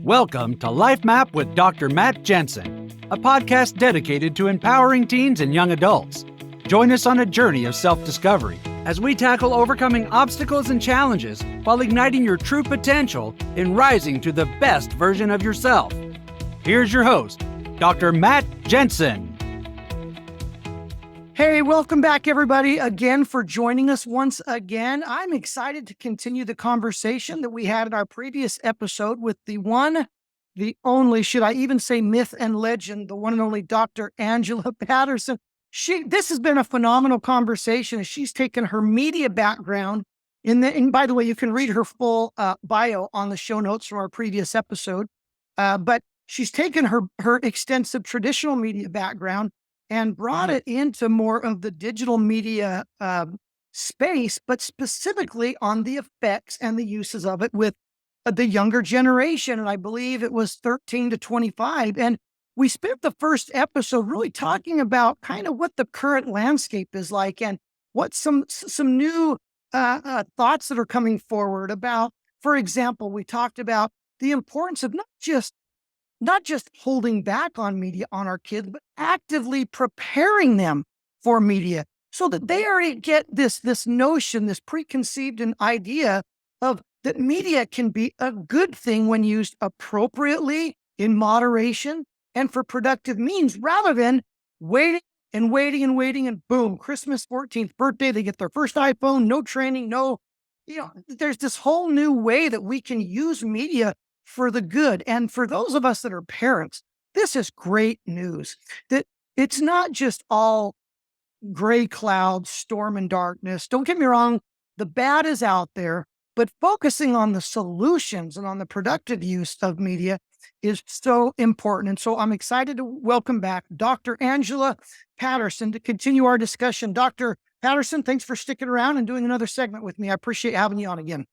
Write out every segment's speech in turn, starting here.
Welcome to Life Map with Dr. Matt Jensen, a podcast dedicated to empowering teens and young adults. Join us on a journey of self-discovery as we tackle overcoming obstacles and challenges while igniting your true potential in rising to the best version of yourself. Here's your host, Dr. Matt Jensen. Hey, welcome back, everybody, again for joining us once again. I'm excited to continue the conversation that we had in our previous episode with the one, the only, should I even say myth and legend, the one and only Dr. Angela Patterson. This has been a phenomenal conversation. She's taken her media background, and by the way, you can read her full bio on the show notes from our previous episode. But she's taken her extensive traditional media background and brought it into more of the digital media space, but specifically on the effects and the uses of it with the younger generation. And I believe it was 13 to 25. And we spent the first episode really talking about kind of what the current landscape is like and what some new thoughts that are coming forward about. For example, we talked about the importance of not just holding back on media on our kids, but actively preparing them for media so that they already get this notion, this preconceived idea of that media can be a good thing when used appropriately, in moderation, and for productive means, rather than waiting and boom, Christmas 14th birthday, they get their first iPhone, no training, there's this whole new way that we can use media for the good. And for those of us that are parents, this is great news that it's not just all gray clouds, storm and darkness. Don't get me wrong. The bad is out there, but focusing on the solutions and on the productive use of media is so important. And so I'm excited to welcome back Dr. Angela Patterson to continue our discussion. Dr. Patterson, thanks for sticking around and doing another segment with me. I appreciate having you on again.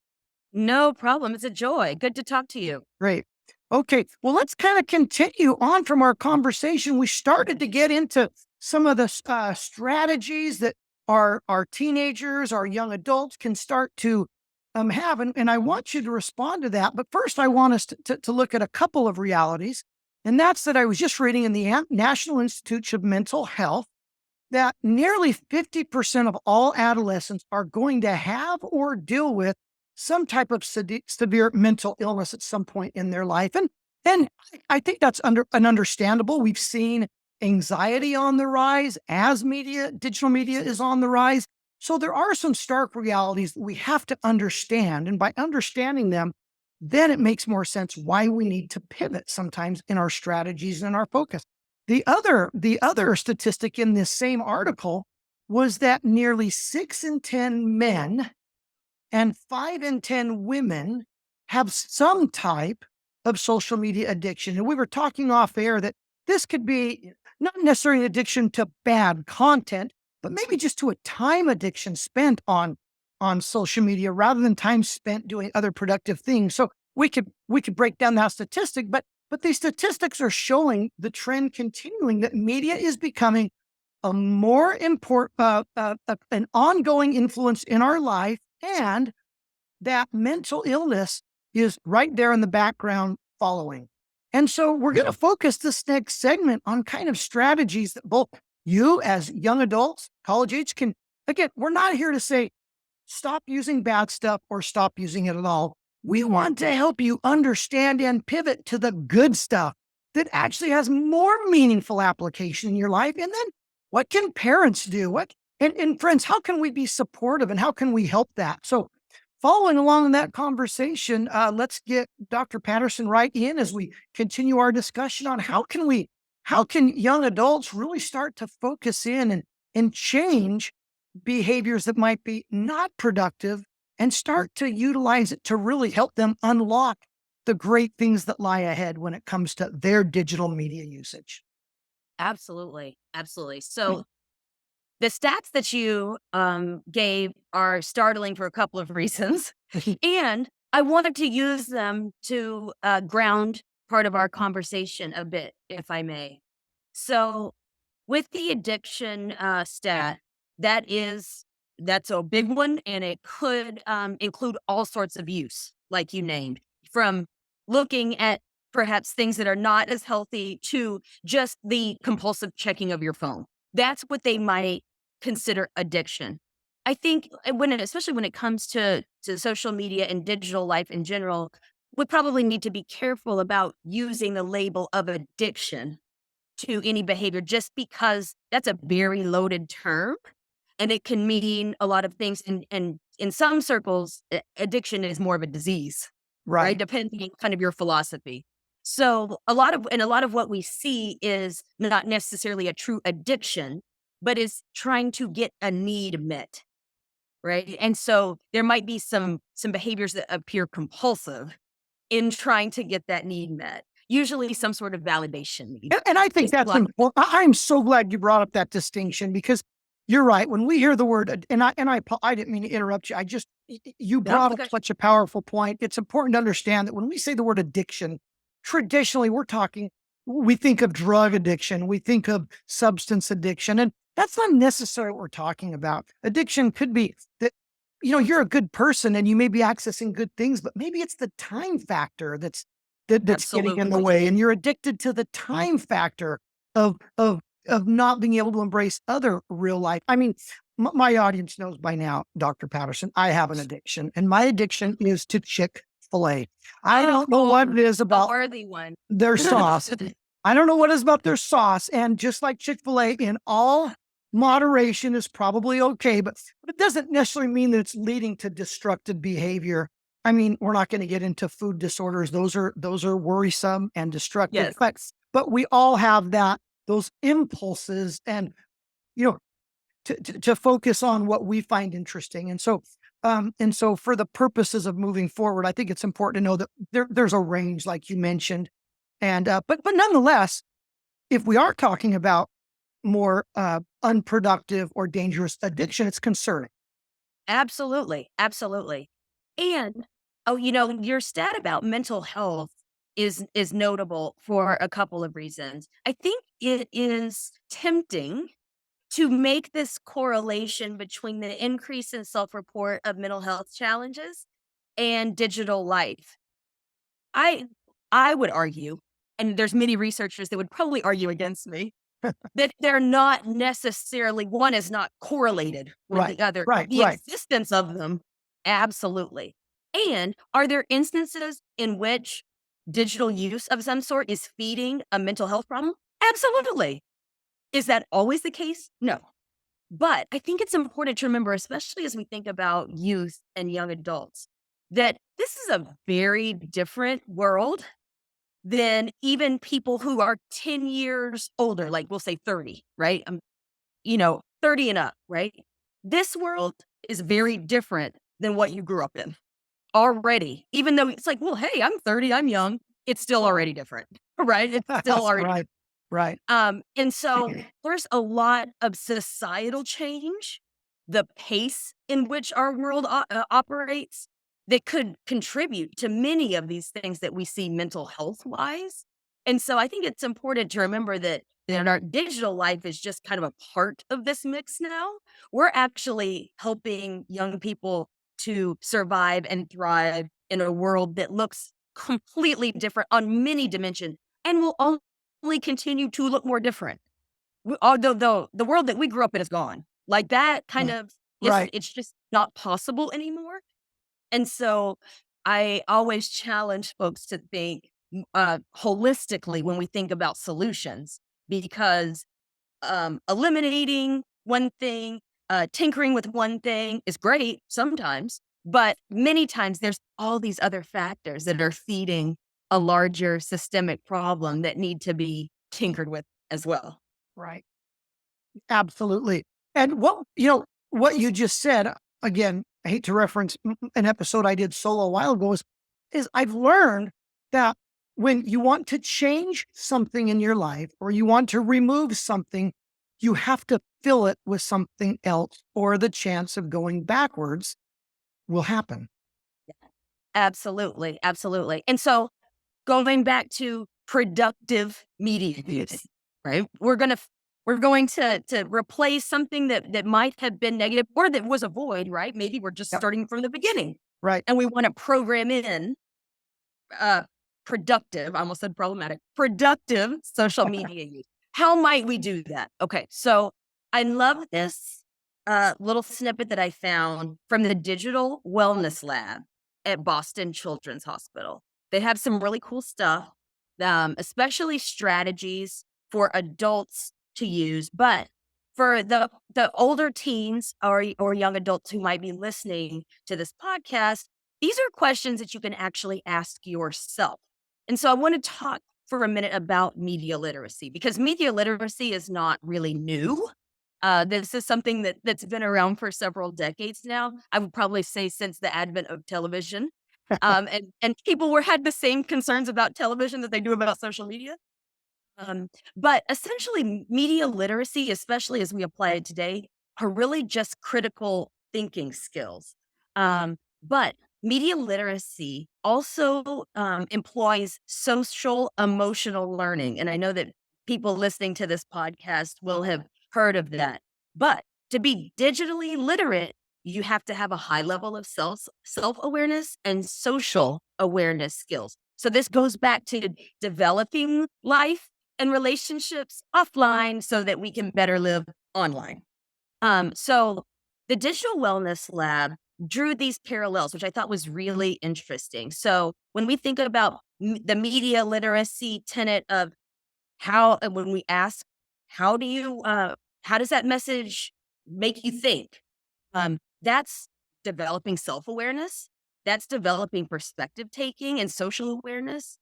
No problem. It's a joy. Good to talk to you. Great. Okay. Well, let's kind of continue on from our conversation. We started to get into some of the strategies that our teenagers, our young adults can start to have. And I want you to respond to that. But first, I want us to look at a couple of realities. And that's that I was just reading in the National Institute of Mental Health that nearly 50% of all adolescents are going to have or deal with some type of severe mental illness at some point in their life. And I think that's understandable. We've seen anxiety on the rise as digital media is on the rise. So there are some stark realities that we have to understand. And by understanding them, then it makes more sense why we need to pivot sometimes in our strategies and our focus. The other statistic in this same article was that nearly 6 in 10 men and 5 in 10 women have some type of social media addiction. And we were talking off air that this could be not necessarily an addiction to bad content, but maybe just to a time addiction spent on social media rather than time spent doing other productive things. So we could break down that statistic, but these statistics are showing the trend continuing that media is becoming a more important, an ongoing influence in our life, and that mental illness is right there in the background following. And so we're going to focus this next segment on kind of strategies that both you as young adults, college age can, again, we're not here to say, stop using bad stuff or stop using it at all. We want to help you understand and pivot to the good stuff that actually has more meaningful application in your life. And then what can parents do? And friends, how can we be supportive and how can we help that? So following along in that conversation, let's get Dr. Patterson right in as we continue our discussion on how can young adults really start to focus in and change behaviors that might be not productive and start to utilize it to really help them unlock the great things that lie ahead when it comes to their digital media usage. Absolutely. Absolutely. So the stats that you gave are startling for a couple of reasons. And I wanted to use them to ground part of our conversation a bit, if I may. So with the addiction stat, that's a big one, and it could include all sorts of use, like you named, from looking at perhaps things that are not as healthy, to just the compulsive checking of your phone. That's what they might consider addiction. I think especially when it comes to social media and digital life in general, we probably need to be careful about using the label of addiction to any behavior, just because that's a very loaded term and it can mean a lot of things. And in some circles, addiction is more of a disease, right? Depending on kind of your philosophy. So a lot of what we see is not necessarily a true addiction, but is trying to get a need met, right? And so there might be some behaviors that appear compulsive in trying to get that need met. Usually some sort of validation need. And I think that's important. I'm so glad you brought up that distinction, because you're right. When we hear the word, I didn't mean to interrupt you. You brought up such a powerful point. It's important to understand that when we say the word addiction, traditionally we think of drug addiction, we think of substance addiction, and that's not necessarily what we're talking about. Addiction could be that, you're a good person and you may be accessing good things, but maybe it's the time factor that's getting in the way, and you're addicted to the time factor of not being able to embrace other real life. I mean, my audience knows by now, Dr. Patterson, I have an addiction, and my addiction is to Chick-fil-A. I don't know what it is about their sauce. I don't know what it is about their sauce. And just like Chick-fil-A, in all moderation is probably okay, but it doesn't necessarily mean that it's leading to destructive behavior. I mean, we're not going to get into food disorders. Those are worrisome and destructive. Yes. But we all have those impulses, and to focus on what we find interesting. And so for the purposes of moving forward, I think it's important to know that there's a range, like you mentioned. And but nonetheless, if we are talking about more unproductive or dangerous addiction, it's concerning. Absolutely. And your stat about mental health is notable for a couple of reasons. I think it is tempting to make this correlation between the increase in self-report of mental health challenges and digital life. I would argue, and there's many researchers that would probably argue against me, that they're not necessarily, one is not correlated with the other. The existence of them, absolutely. And are there instances in which digital use of some sort is feeding a mental health problem? Absolutely. Is that always the case? No. But I think it's important to remember, especially as we think about youth and young adults, that this is a very different world than even people who are 10 years older, like we'll say 30, right? 30 and up, right? This world is very different than what you grew up in already. Even though it's like, well, hey, I'm 30, I'm young. It's still already different, right? It's still already right. And so there's a lot of societal change, the pace in which our world operates, that could contribute to many of these things that we see mental health wise. And so I think it's important to remember that our digital life is just kind of a part of this mix now. We're actually helping young people to survive and thrive in a world that looks completely different on many dimensions and will only continue to look more different. Although the world that we grew up in is gone. Like that kind of, it's just not possible anymore. And so I always challenge folks to think holistically when we think about solutions, because eliminating one thing, tinkering with one thing is great sometimes, but many times there's all these other factors that are feeding a larger systemic problem that need to be tinkered with as well. Right. Absolutely. And what you just said, again, I hate to reference an episode I did solo a while ago, is I've learned that when you want to change something in your life or you want to remove something, you have to fill it with something else, or the chance of going backwards will happen. Absolutely. And so going back to productive media use, right? We're going to replace something that might have been negative or that was a void, right? Maybe we're just starting from the beginning. Right. And we want to program in productive, I almost said problematic, productive social media use. How might we do that? Okay, so I love this little snippet that I found from the Digital Wellness Lab at Boston Children's Hospital. They have some really cool stuff, especially strategies for adults to use, but for the older teens or young adults who might be listening to this podcast, these are questions that you can actually ask yourself. And so I want to talk for a minute about media literacy, because media literacy is not really new. This is something that's been around for several decades now. I would probably say since the advent of television. And people had the same concerns about television that they do about social media. But essentially, media literacy, especially as we apply it today, are really just critical thinking skills. But media literacy also employs social emotional learning. And I know that people listening to this podcast will have heard of that. But to be digitally literate, you have to have a high level of self-awareness and social awareness skills. So this goes back to developing life and relationships offline so that we can better live online. So the Digital Wellness Lab drew these parallels, which I thought was really interesting. So when we think about the media literacy tenet of when we ask, how does that message make you think? That's developing self-awareness. That's developing perspective taking and social awareness.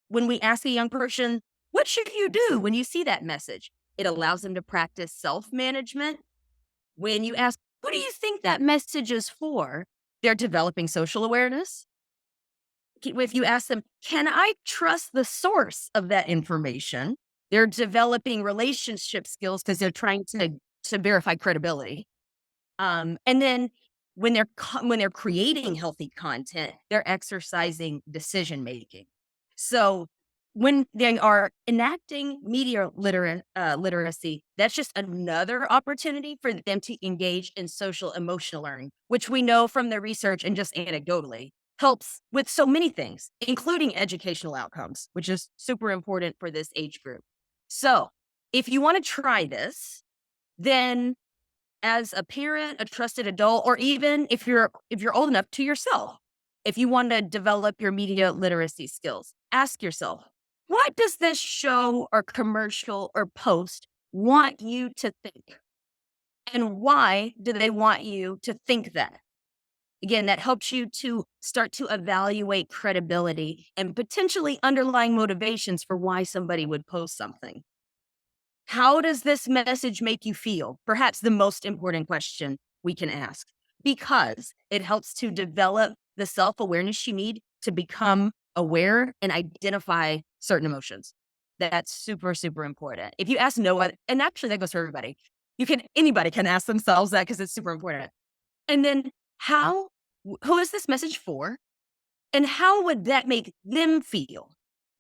When we ask a young person, what should you do when you see that message? It allows them to practice self-management. When you ask, what do you think that message is for? They're developing social awareness. If you ask them, can I trust the source of that information? They're developing relationship skills because they're trying to verify credibility. And then when they're creating healthy content, they're exercising decision making. So when they are enacting media literacy, that's just another opportunity for them to engage in social emotional learning, which we know from the research and just anecdotally helps with so many things, including educational outcomes, which is super important for this age group. So if you want to try this, then as a parent, a trusted adult, or even if you're old enough, to yourself, if you want to develop your media literacy skills, ask yourself, what does this show or commercial or post want you to think? And why do they want you to think that? Again, that helps you to start to evaluate credibility and potentially underlying motivations for why somebody would post something. How does this message make you feel? Perhaps the most important question we can ask, because it helps to develop the self-awareness you need to become aware and identify certain emotions. That's super, super important. If you ask no one, and actually that goes for everybody, anybody can ask themselves that because it's super important. And then who is this message for? And how would that make them feel?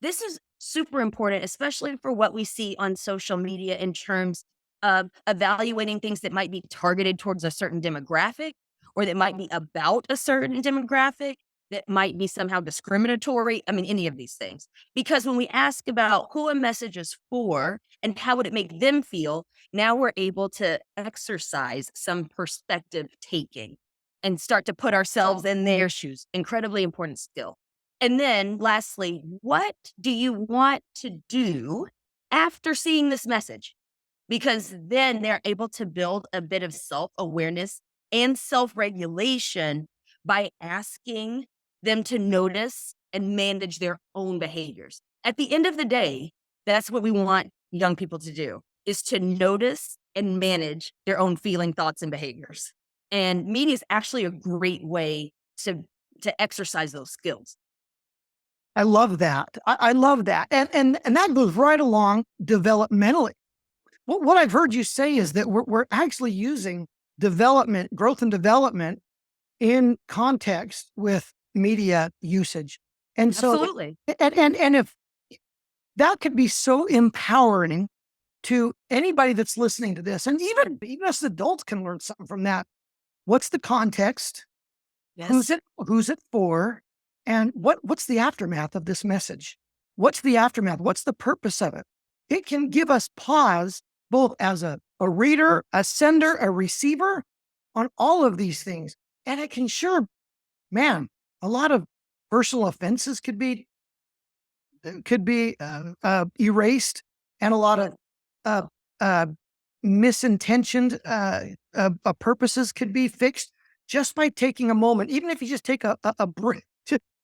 This is super important, especially for what we see on social media in terms of evaluating things that might be targeted towards a certain demographic, or that might be about a certain demographic, that might be somehow discriminatory. I mean, any of these things. Because when we ask about who a message is for and how would it make them feel, now we're able to exercise some perspective taking and start to put ourselves in their shoes. Incredibly important skill. And then lastly, what do you want to do after seeing this message? Because then they're able to build a bit of self-awareness and self-regulation by asking them to notice and manage their own behaviors. At the end of the day, that's what we want young people to do, is to notice and manage their own feeling, thoughts, and behaviors. And media is actually a great way to exercise those skills. I love that. I love that. And that goes right along developmentally. What I've heard you say is that we're actually using growth and development in context with media usage. And so, Absolutely. and if that could be so empowering to anybody that's listening to this, and even us adults can learn something from that. What's the context? Yes. Who's it for? And what's the aftermath of this message? What's the aftermath? What's the purpose of it? It can give us pause, both as a reader, a sender, a receiver, on all of these things. And it can man, a lot of personal offenses could be erased, and a lot of uh, uh, misintentioned purposes could be fixed just by taking a moment. Even if you just take a break,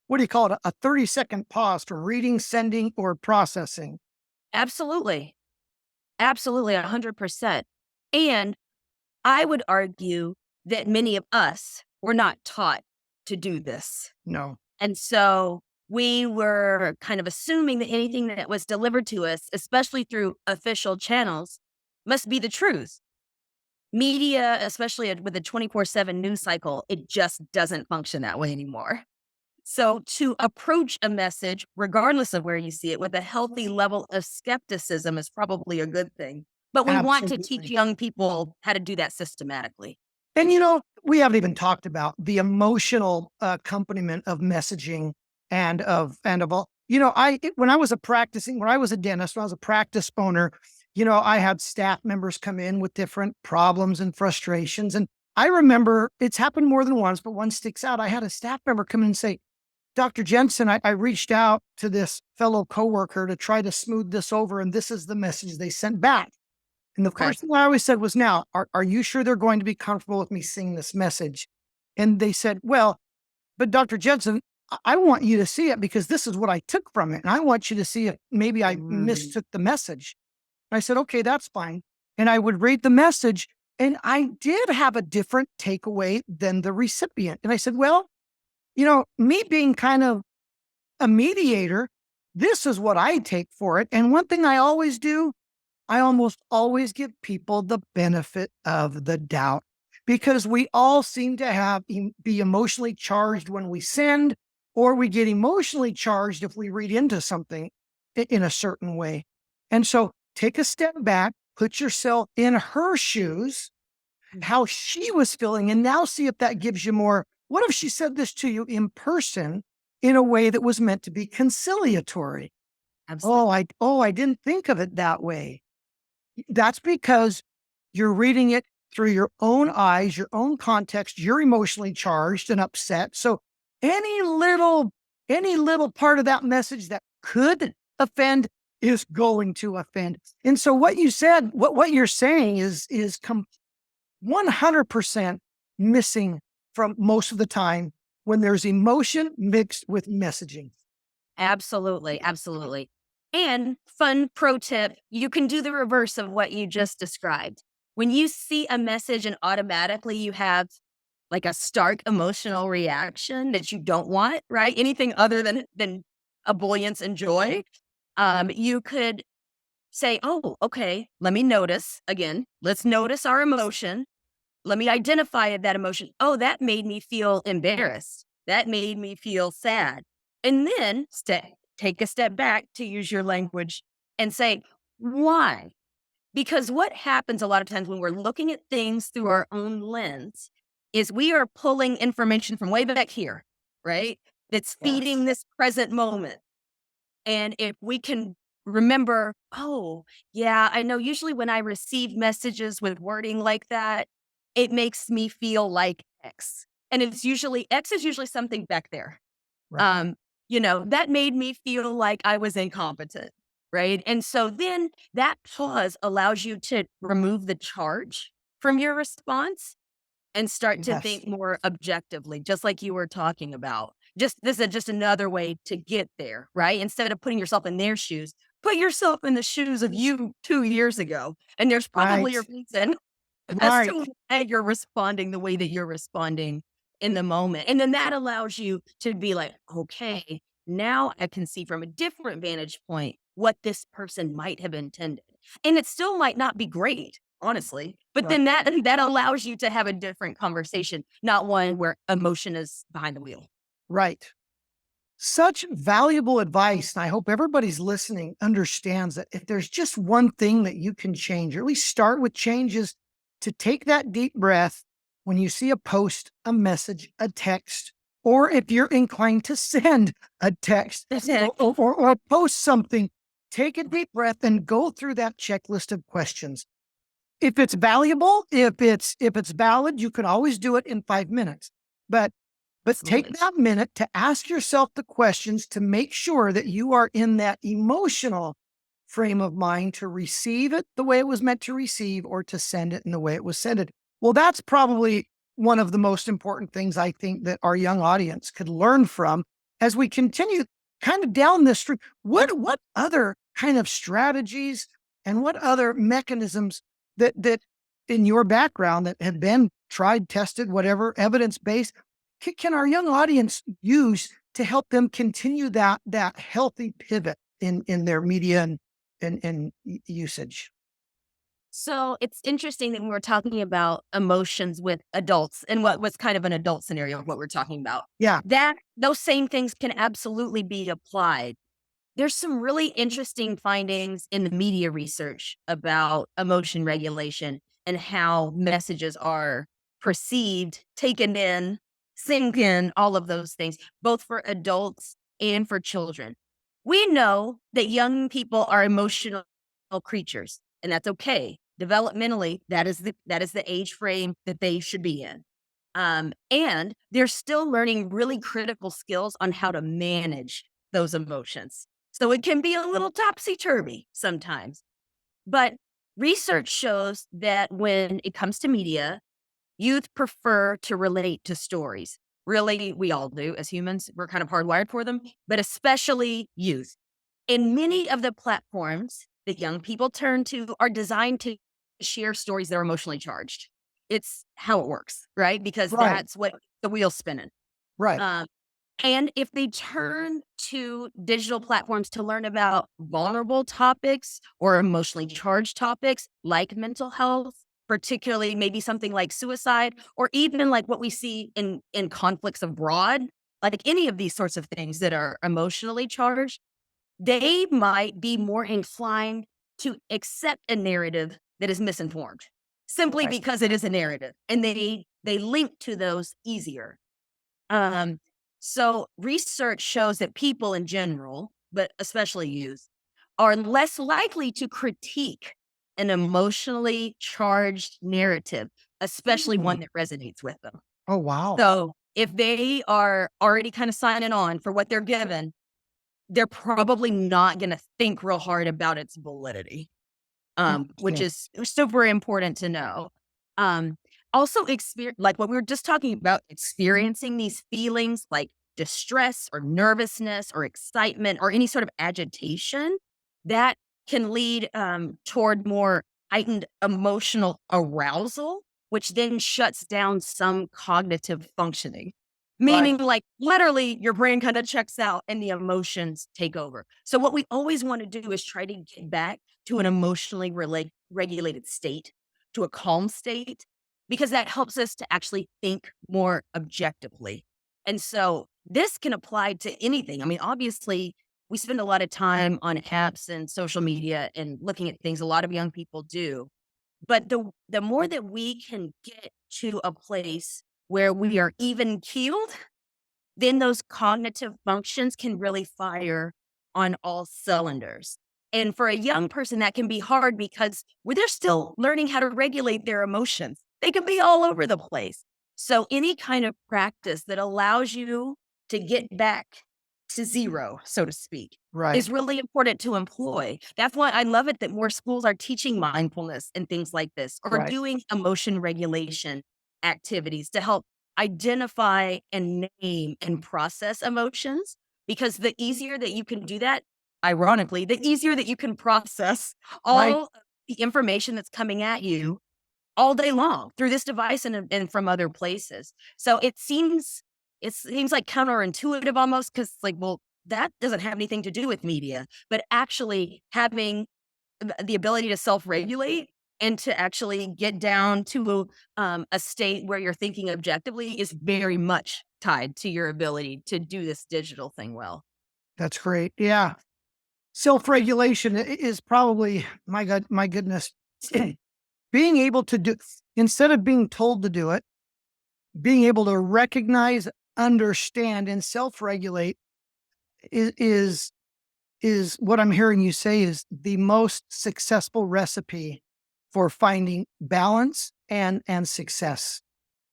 what do you call it? A 30-second pause from reading, sending, or processing. Absolutely. Absolutely, 100%. And I would argue that many of us were not taught to do this. No. And so we were kind of assuming that anything that was delivered to us, especially through official channels, must be the truth. Media, especially with the 24/7 news cycle, it just doesn't function that way anymore. So to approach a message, regardless of where you see it, with a healthy level of skepticism is probably a good thing. But we want to teach Absolutely. young people how to do that systematically. And we haven't even talked about the emotional accompaniment of messaging and of all. When I was a dentist, when I was a practice owner, I had staff members come in with different problems and frustrations. And I remember it's happened more than once, but one sticks out. I had a staff member come in and say, Dr. Jensen, I reached out to this fellow coworker to try to smooth this over, and this is the message they sent back. And the first thing I always said was, now, are you sure they're going to be comfortable with me seeing this message? And they said, well, but Dr. Jensen, I want you to see it because this is what I took from it. And I want you to see if maybe I mistook the message. And I said, okay, that's fine. And I would read the message, and I did have a different takeaway than the recipient. And I said, well, me being kind of a mediator, this is what I take for it. And one thing I always do, I almost always give people the benefit of the doubt, because we all seem to be emotionally charged when we send, or we get emotionally charged if we read into something in a certain way. And so take a step back, put yourself in her shoes, how she was feeling, and now see if that gives you more. What if she said this to you in person in a way that was meant to be conciliatory? Absolutely. I didn't think of it that way. That's because you're reading it through your own eyes, your own context. You're emotionally charged and upset. So any little part of that message that could offend is going to offend. And so what you said, what you're saying is 100% missing from most of the time when there's emotion mixed with messaging. Absolutely. Absolutely. And fun pro tip, you can do the reverse of what you just described. When you see a message and automatically you have like a stark emotional reaction that you don't want, right? Anything other than ebullience and joy, you could say, oh, okay, let me notice again. Let's notice our emotion. Let me identify that emotion. Oh, that made me feel embarrassed. That made me feel sad. And then take a step back, to use your language, and say, why? Because what happens a lot of times when we're looking at things through our own lens is we are pulling information from way back here, right? That's feeding this present moment. And if we can remember, oh, yeah, I know usually when I receive messages with wording like that, it makes me feel like X. And X is usually something back there. Right. That made me feel like I was incompetent, right? And so then that pause allows you to remove the charge from your response and start to Yes. think more objectively, just like you were talking about. This is just another way to get there, right? Instead of putting yourself in their shoes, put yourself in the shoes of you 2 years ago. And there's probably a Right. reason as Right. to why you're responding the way that you're responding in the moment. And then that allows you to be like, okay, now I can see from a different vantage point what this person might have intended. And it still might not be great, honestly, but Right. then that allows you to have a different conversation, not one where emotion is behind the wheel. Right. Such valuable advice. And I hope everybody's listening understands that if there's just one thing that you can change, or at least start with changes, to take that deep breath when you see a post, a message, a text, or if you're inclined to send a text or post something, take a deep breath and go through that checklist of questions. If it's valuable, if it's valid, you can always do it in 5 minutes. But take that minute to ask yourself the questions to make sure that you are in that emotional frame of mind to receive it the way it was meant to receive, or to send it in the way it was sent. Well, that's probably one of the most important things I think that our young audience could learn from as we continue kind of down this street. What other kind of strategies and what other mechanisms that in your background that have been tried, tested, whatever, evidence-based, can our young audience use to help them continue that healthy pivot in their media and usage? So it's interesting that we were talking about emotions with adults and what was kind of an adult scenario of what we're talking about. Yeah. Those same things can absolutely be applied. There's some really interesting findings in the media research about emotion regulation and how messages are perceived, taken in, sink in, all of those things, both for adults and for children. We know that young people are emotional creatures, and that's okay. Developmentally, that is the age frame that they should be in. And they're still learning really critical skills on how to manage those emotions. So it can be a little topsy-turvy sometimes. But research shows that when it comes to media, youth prefer to relate to stories. Really, we all do as humans. We're kind of hardwired for them, but especially youth. And many of the platforms that young people turn to are designed to share stories that are emotionally charged. It's how it works, right? Because that's what the wheel's spinning. Right. And if they turn to digital platforms to learn about vulnerable topics or emotionally charged topics like mental health, particularly maybe something like suicide, or even like what we see in conflicts abroad, like any of these sorts of things that are emotionally charged, they might be more inclined to accept a narrative that is misinformed simply because it is a narrative, and they link to those easier. So research shows that people in general, but especially youth, are less likely to critique an emotionally charged narrative, especially one that resonates with them. Oh, wow. So if they are already kind of signing on for what they're given, they're probably not going to think real hard about its validity, which is super important to know. Also, like what we were just talking about, experiencing these feelings like distress or nervousness or excitement or any sort of agitation, that can lead toward more heightened emotional arousal, which then shuts down some cognitive functioning. Meaning, like, literally, your brain kind of checks out and the emotions take over. So what we always want to do is try to get back to an emotionally regulated state, to a calm state, because that helps us to actually think more objectively. And so this can apply to anything. I mean, obviously, we spend a lot of time on apps and social media and looking at things. A lot of young people do. But the more that we can get to a place where we are even keeled, then those cognitive functions can really fire on all cylinders. And for a young person, that can be hard because they're still learning how to regulate their emotions. They can be all over the place. So any kind of practice that allows you to get back to zero, so to speak, is really important to employ. That's why I love it that more schools are teaching mindfulness and things like this, or doing emotion regulation activities to help identify and name and process emotions. Because the easier that you can do that, ironically, the easier that you can process all of the information that's coming at you all day long through this device and from other places. So it seems like counterintuitive almost, because like, well, that doesn't have anything to do with media, but actually having the ability to self-regulate and to actually get down to a state where you're thinking objectively is very much tied to your ability to do this digital thing well. That's great. Yeah. Self-regulation is probably, my goodness, being able to do, instead of being told to do it, being able to recognize understand and self-regulate is what I'm hearing you say is the most successful recipe for finding balance and success.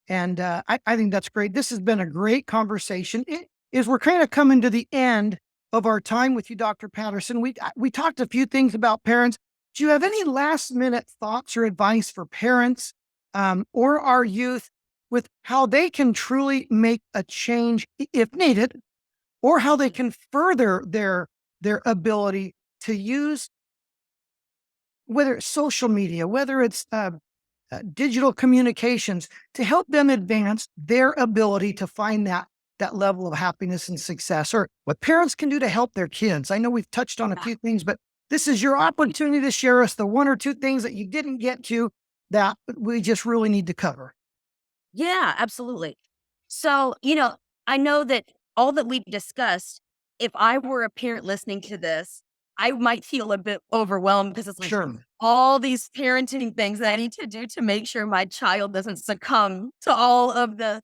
And I think that's great. This has been a great conversation. We're kind of coming to the end of our time with you, Dr. Patterson. We talked a few things about parents. Do you have any last minute thoughts or advice for parents or our youth with how they can truly make a change if needed, or how they can further their ability to use, whether it's social media, whether it's digital communications, to help them advance their ability to find that level of happiness and success, or what parents can do to help their kids? I know we've touched on a few things, but this is your opportunity to share us the one or two things that you didn't get to that we just really need to cover. Yeah, absolutely. So, I know that all that we've discussed, if I were a parent listening to this, I might feel a bit overwhelmed because it's like Sure. all these parenting things that I need to do to make sure my child doesn't succumb to all of the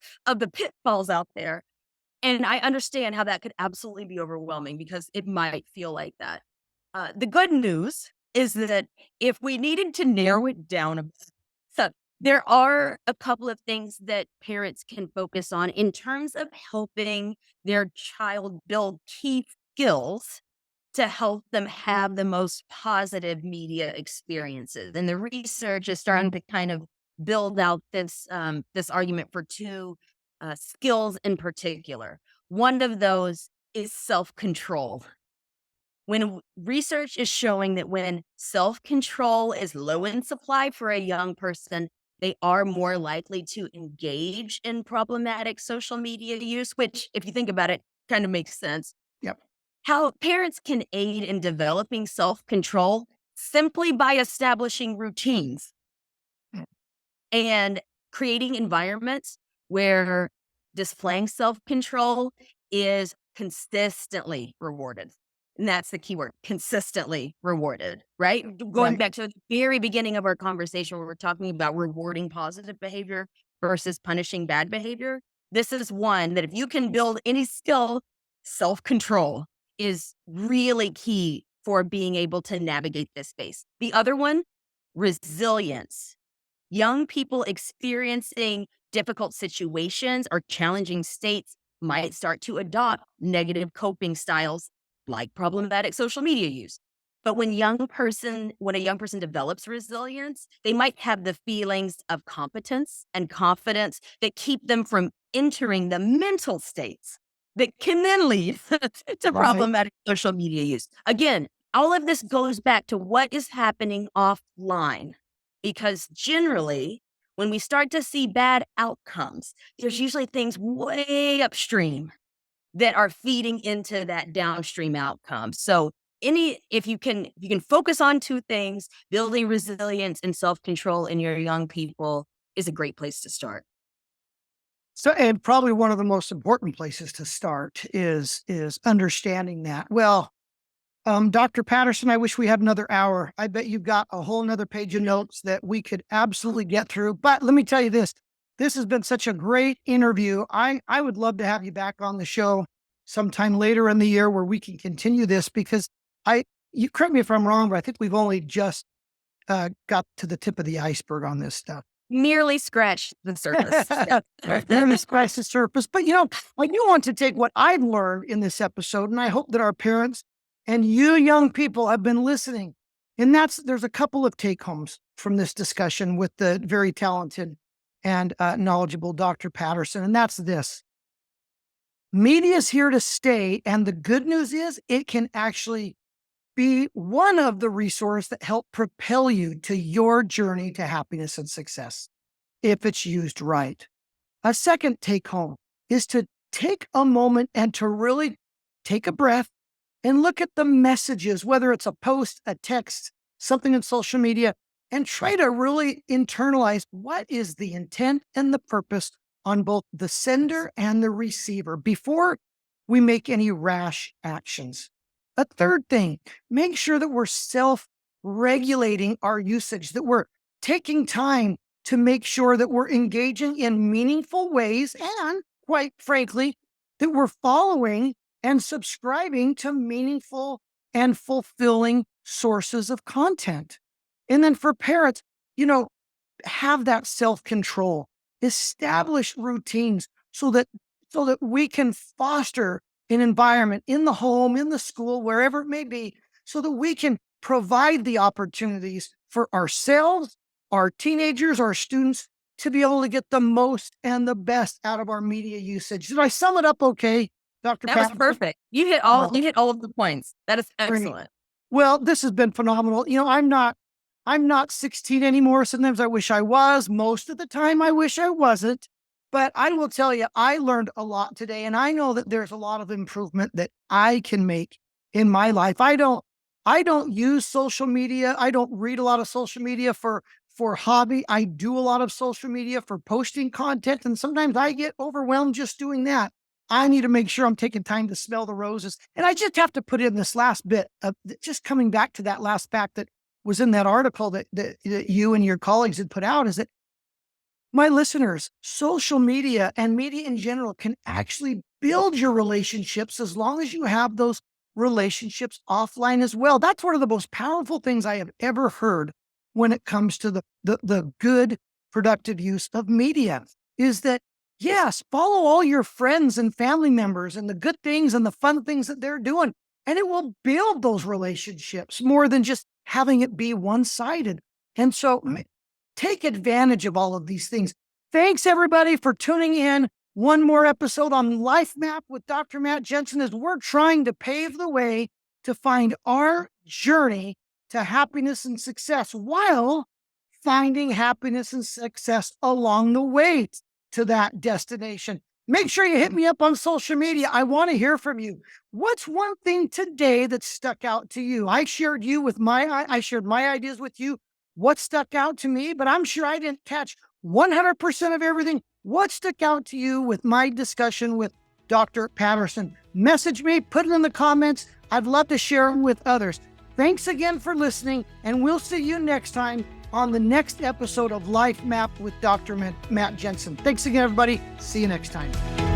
pitfalls out there. And I understand how that could absolutely be overwhelming because it might feel like that. The good news is that if we needed to narrow it down a bit, so there are a couple of things that parents can focus on in terms of helping their child build key skills to help them have the most positive media experiences. And the research is starting to kind of build out this argument for two skills in particular. One of those is self-control. When research is showing that when self-control is low in supply for a young person, they are more likely to engage in problematic social media use, which, if you think about it, kind of makes sense. Yep. How parents can aid in developing self-control simply by establishing routines and creating environments where displaying self-control is consistently rewarded. And that's the key word, consistently rewarded, right? Going Right. back to the very beginning of our conversation where we're talking about rewarding positive behavior versus punishing bad behavior. This is one that if you can build any skill, self-control is really key for being able to navigate this space. The other one, resilience. Young people experiencing difficult situations or challenging states might start to adopt negative coping styles like problematic social media use. But when a young person develops resilience, they might have the feelings of competence and confidence that keep them from entering the mental states that can then lead to problematic social media use. Again, all of this goes back to what is happening offline, because generally, when we start to see bad outcomes, there's usually things way upstream that are feeding into that downstream outcome. So if you can focus on two things, building resilience and self-control in your young people is a great place to start. So, and probably one of the most important places to start is understanding that. Well, Dr. Patterson, I wish we had another hour. I bet you've got a whole nother page of notes that we could absolutely get through. But let me tell you this. This has been such a great interview. I would love to have you back on the show sometime later in the year where we can continue this, because you correct me if I'm wrong, but I think we've only just got to the tip of the iceberg on this stuff. Merely scratch the surface. Merely scratch the surface. But I do want to take what I've learned in this episode, and I hope that our parents and you young people have been listening. And there's a couple of take homes from this discussion with the very talented and knowledgeable Dr. Patterson. And that's this: media is here to stay. And the good news is it can actually be one of the resources that help propel you to your journey to happiness and success, if it's used right. A second take home is to take a moment and to really take a breath and look at the messages, whether it's a post, a text, something in social media, and try to really internalize what is the intent and the purpose on both the sender and the receiver before we make any rash actions. A third thing, make sure that we're self-regulating our usage, that we're taking time to make sure that we're engaging in meaningful ways and quite frankly, that we're following and subscribing to meaningful and fulfilling sources of content. And then for parents, have that self-control, establish routines so that we can foster an environment in the home, in the school, wherever it may be, so that we can provide the opportunities for ourselves, our teenagers, our students to be able to get the most and the best out of our media usage. Did I sum it up okay, Dr. That was Patterson? perfect. You hit all of the points. That is excellent. Well, this has been phenomenal. I'm not 16 anymore. Sometimes I wish I was. Most of the time I wish I wasn't. But I will tell you, I learned a lot today, and I know that there's a lot of improvement that I can make in my life. I don't use social media. I don't read a lot of social media for hobby. I do a lot of social media for posting content, and sometimes I get overwhelmed just doing that. I need to make sure I'm taking time to smell the roses. And I just have to put in this last bit of just coming back to that last fact that was in that article that you and your colleagues had put out, is that my listeners, social media and media in general can actually build your relationships as long as you have those relationships offline as well. That's one of the most powerful things I have ever heard when it comes to the good, productive use of media, is that, yes, follow all your friends and family members and the good things and the fun things that they're doing, and it will build those relationships more than just having it be one-sided. And so take advantage of all of these things. Thanks, everybody, for tuning in. One more episode on Life Map with Dr. Matt Jensen, as we're trying to pave the way to find our journey to happiness and success while finding happiness and success along the way to that destination. Make sure you hit me up on social media. I want to hear from you. What's one thing today that stuck out to you? I shared my ideas with you. What stuck out to me, but I'm sure I didn't catch 100% of everything. What stuck out to you with my discussion with Dr. Patterson? Message me, put it in the comments. I'd love to share them with others. Thanks again for listening, and we'll see you next time on the next episode of Life Map with Dr. Matt Jensen. Thanks again, everybody. See you next time.